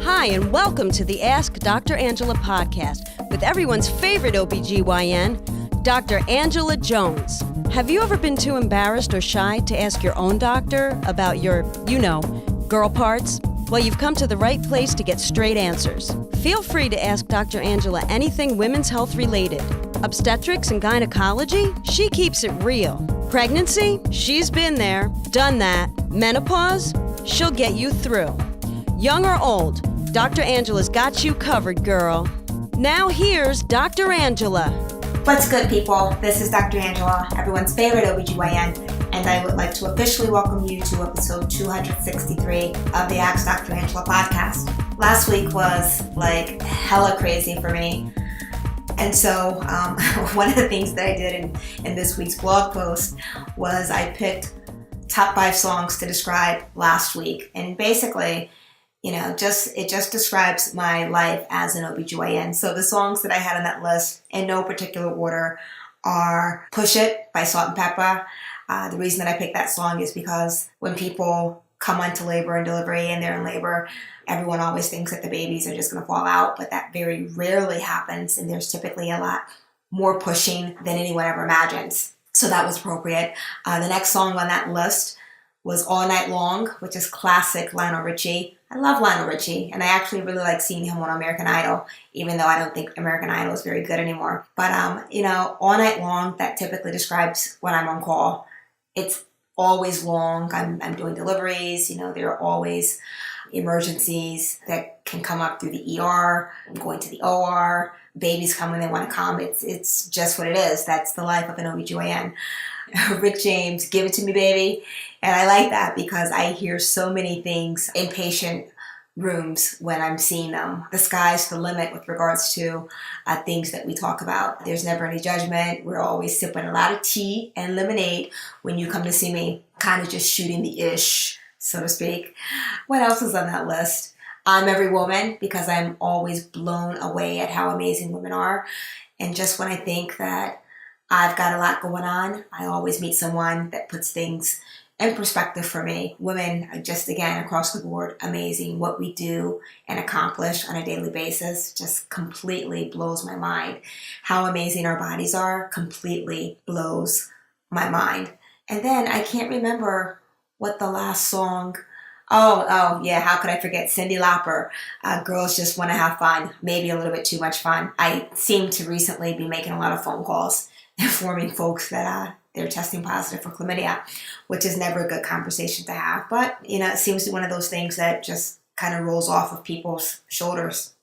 Hi, and welcome to the Ask Dr. Angela podcast with everyone's favorite OBGYN, Dr. Angela Jones. Have you ever been too embarrassed or shy to ask your own doctor about your, girl parts? Well, you've come to the right place to get straight answers. Feel free to ask Dr. Angela anything women's health related. Obstetrics and gynecology? She keeps it real. Pregnancy? She's been there, done that. Menopause? She'll get you through. Young or old, Dr. Angela's got you covered, girl. Now here's Dr. Angela. What's good, people? This is Dr. Angela, everyone's favorite OBGYN, and I would like to officially welcome you to episode 263 of the Ask Dr. Angela podcast. Last week was like hella crazy for me. And so one of the things that I did in this week's blog post was I picked top 5 songs to describe last week. And basically, it just describes my life as an OBGYN. So the songs that I had on that list in no particular order are Push It by Salt and Pepper. The reason that I picked that song is because when people come onto labor and delivery and they're in labor, everyone always thinks that the babies are just going to fall out, but that very rarely happens, and there's typically a lot more pushing than anyone ever imagines. So that was appropriate. The next song on that list was All Night Long, which is classic Lionel Richie. I love Lionel Richie, and I actually really like seeing him on American Idol, even though I don't think American Idol is very good anymore. But, All Night Long, that typically describes when I'm on call. It's always long. I'm doing deliveries. There are always emergencies that can come up through the ER. I'm going to the OR. Babies come when they want to come. It's just what it is. That's the life of an OBGYN. Rick James, Give It To Me, Baby. And I like that because I hear so many things in patient rooms when I'm seeing them. The sky's the limit with regards to things that we talk about. There's never any judgment. We're always sipping a lot of tea and lemonade when you come to see me, kind of just shooting the ish, so to speak. What else is on that list? I'm Every Woman, because I'm always blown away at how amazing women are. And just when I think that I've got a lot going on, I always meet someone that puts things in perspective for me. Women are just, again, across the board, amazing. What we do and accomplish on a daily basis just completely blows my mind. How amazing our bodies are completely blows my mind. And then I can't remember what the last song. Oh, yeah, how could I forget Cyndi Lauper? Girls Just Want to Have Fun, maybe a little bit too much fun. I seem to recently be making a lot of phone calls informing folks that they're testing positive for chlamydia, which is never a good conversation to have. But, it seems to be one of those things that just kind of rolls off of people's shoulders,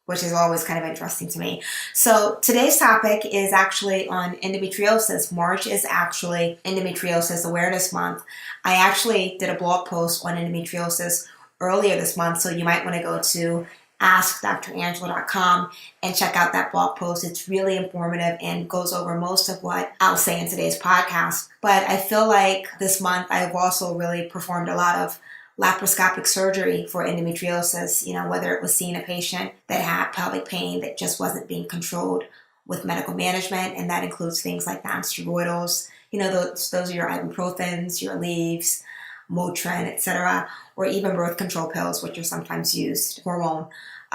which is always kind of interesting to me. So today's topic is actually on endometriosis. March is actually Endometriosis Awareness Month. I actually did a blog post on endometriosis earlier this month, so you might want to go to askdrangela.com and check out that blog post. It's really informative and goes over most of what I'll say in today's podcast. But I feel like this month I've also really performed a lot of laparoscopic surgery for endometriosis, whether it was seeing a patient that had pelvic pain that just wasn't being controlled with medical management, and that includes things like non-steroidals, those are your ibuprofens, your Aleve, Motrin, etc., or even birth control pills, which are sometimes used. Hormone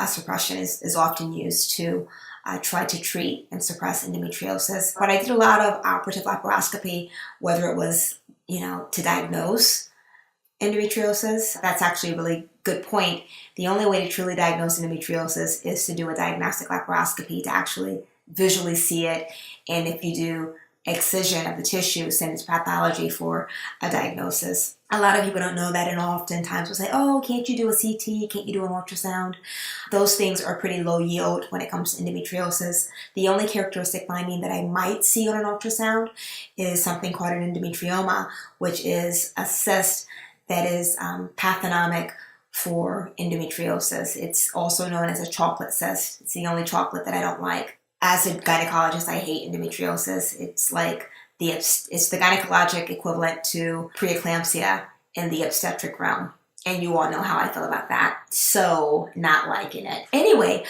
suppression is often used to try to treat and suppress endometriosis. But I did a lot of operative laparoscopy, whether it was, to diagnose endometriosis. That's actually a really good point. The only way to truly diagnose endometriosis is to do a diagnostic laparoscopy to actually visually see it. And if you do excision of the tissue, send it to pathology for a diagnosis. A lot of people don't know that, and oftentimes will say, oh, can't you do a CT? Can't you do an ultrasound? Those things are pretty low yield when it comes to endometriosis. The only characteristic finding that I might see on an ultrasound is something called an endometrioma, which is a cyst that is pathognomic for endometriosis. It's also known as a chocolate cyst. It's the only chocolate that I don't like. As a gynecologist, I hate endometriosis. It's like it's the gynecologic equivalent to preeclampsia in the obstetric realm. And you all know how I feel about that. So not liking it. Anyway,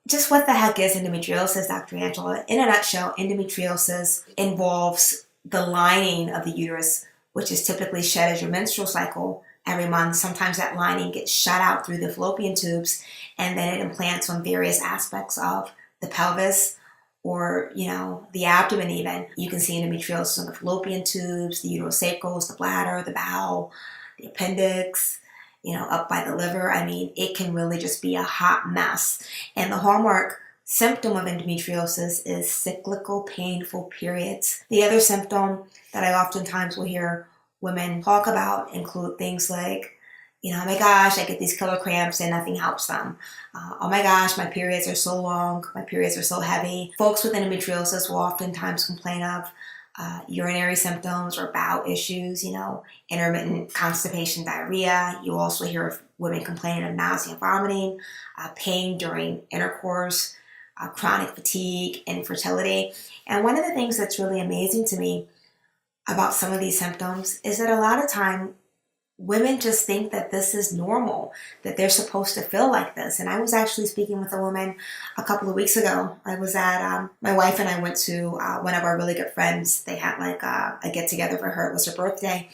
just what the heck is endometriosis, Dr. Angela? In a nutshell, endometriosis involves the lining of the uterus, which is typically shed as your menstrual cycle, every month. Sometimes that lining gets shot out through the fallopian tubes, and then it implants on various aspects of the pelvis or, the abdomen even. You can see endometriosis on the fallopian tubes, the uterosacral, the bladder, the bowel, the appendix, up by the liver. I mean, it can really just be a hot mess. And the hallmark symptom of endometriosis is cyclical, painful periods. The other symptom that I oftentimes will hear women talk about include things like, oh my gosh, I get these killer cramps and nothing helps them. Oh my gosh, my periods are so long, my periods are so heavy. Folks with endometriosis will oftentimes complain of urinary symptoms or bowel issues, intermittent constipation, diarrhea. You also hear of women complaining of nausea and vomiting, pain during intercourse, chronic fatigue, infertility. And one of the things that's really amazing to me about some of these symptoms is that a lot of time women just think that this is normal, that they're supposed to feel like this. And I was actually speaking with a woman a couple of weeks ago. I was at, my wife and I went to one of our really good friends. They had like a get together for her. It was her birthday.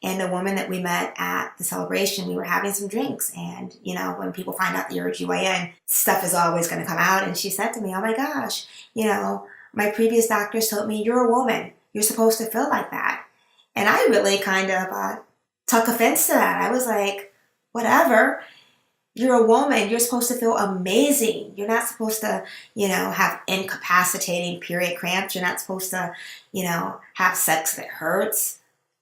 And the woman that we met at the celebration, we were having some drinks. And, when people find out that you're a GYN, stuff is always going to come out. And she said to me, oh my gosh, my previous doctors told me, you're a woman. You're supposed to feel like that. And I really kind of took offense to that. I was like, whatever. You're a woman. You're supposed to feel amazing. You're not supposed to, have incapacitating period cramps. You're not supposed to, have sex that hurts.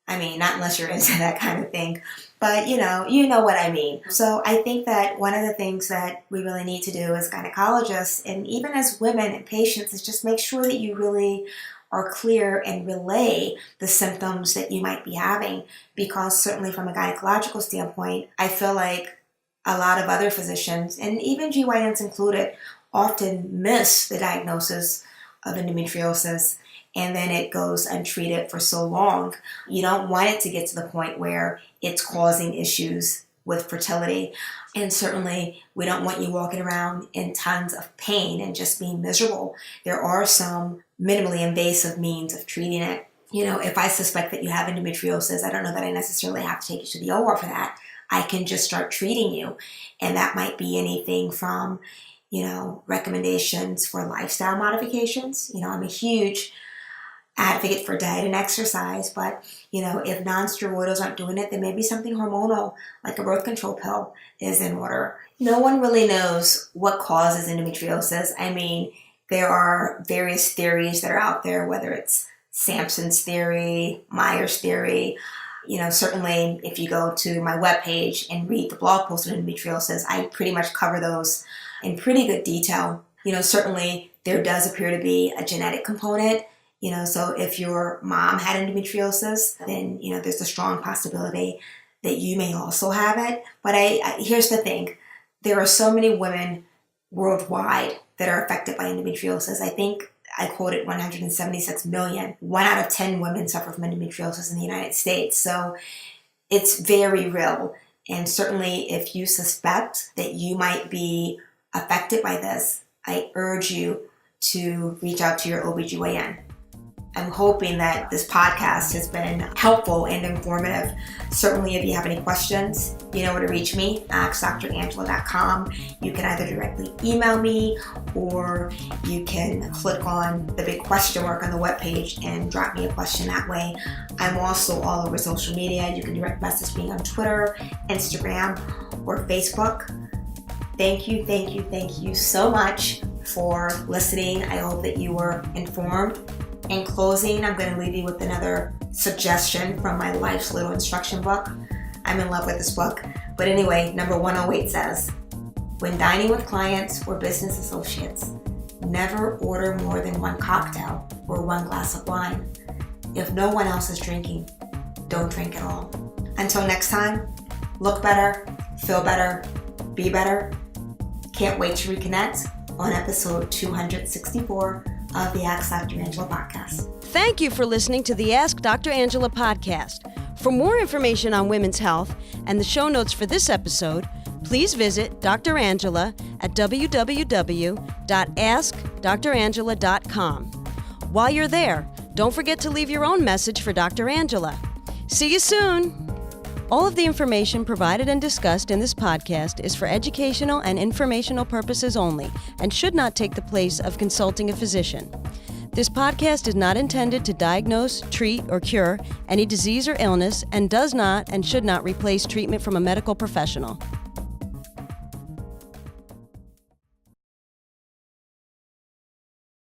I mean, not unless you're into that kind of thing. But, you know what I mean. So I think that one of the things that we really need to do as gynecologists, and even as women and patients, is just make sure that you really are clear and relay the symptoms that you might be having. Because certainly from a gynecological standpoint, I feel like a lot of other physicians, and even GYNs included, often miss the diagnosis of endometriosis, and then it goes untreated for so long. You don't want it to get to the point where it's causing issues with fertility. And certainly we don't want you walking around in tons of pain and just being miserable. There are some minimally invasive means of treating it. If I suspect that you have endometriosis, I don't know that I necessarily have to take you to the OR for that. I can just start treating you. And that might be anything from, recommendations for lifestyle modifications. I'm a huge advocate for diet and exercise, but if non-steroidals aren't doing it, then maybe something hormonal like a birth control pill is in order. No one really knows what causes endometriosis. I mean, there are various theories that are out there, whether it's Sampson's theory, Meyer's theory. Certainly if you go to my webpage and read the blog post on endometriosis, I pretty much cover those in pretty good detail. Certainly there does appear to be a genetic component. So if your mom had endometriosis, then, there's a strong possibility that you may also have it. But here's the thing. There are so many women worldwide that are affected by endometriosis. I think I quoted 176 million. 1 out of 10 women suffer from endometriosis in the United States. So it's very real. And certainly if you suspect that you might be affected by this, I urge you to reach out to your OBGYN. I'm hoping that this podcast has been helpful and informative. Certainly, if you have any questions, you know where to reach me, askdrangela.com. You can either directly email me or you can click on the big question mark on the webpage and drop me a question that way. I'm also all over social media. You can direct message me on Twitter, Instagram, or Facebook. Thank you so much for listening. I hope that you were informed. In closing, I'm going to leave you with another suggestion from my Life's Little Instruction book. I'm in love with this book. But anyway, number 108 says, when dining with clients or business associates, never order more than 1 cocktail or 1 glass of wine. If no one else is drinking, don't drink at all. Until next time, look better, feel better, be better. Can't wait to reconnect on episode 264 of the Ask Dr. Angela podcast. Thank you for listening to the Ask Dr. Angela podcast. For more information on women's health and the show notes for this episode, please visit Dr. Angela at www.askdrangela.com. While you're there, don't forget to leave your own message for Dr. Angela. See you soon. All of the information provided and discussed in this podcast is for educational and informational purposes only and should not take the place of consulting a physician. This podcast is not intended to diagnose, treat, or cure any disease or illness and does not and should not replace treatment from a medical professional.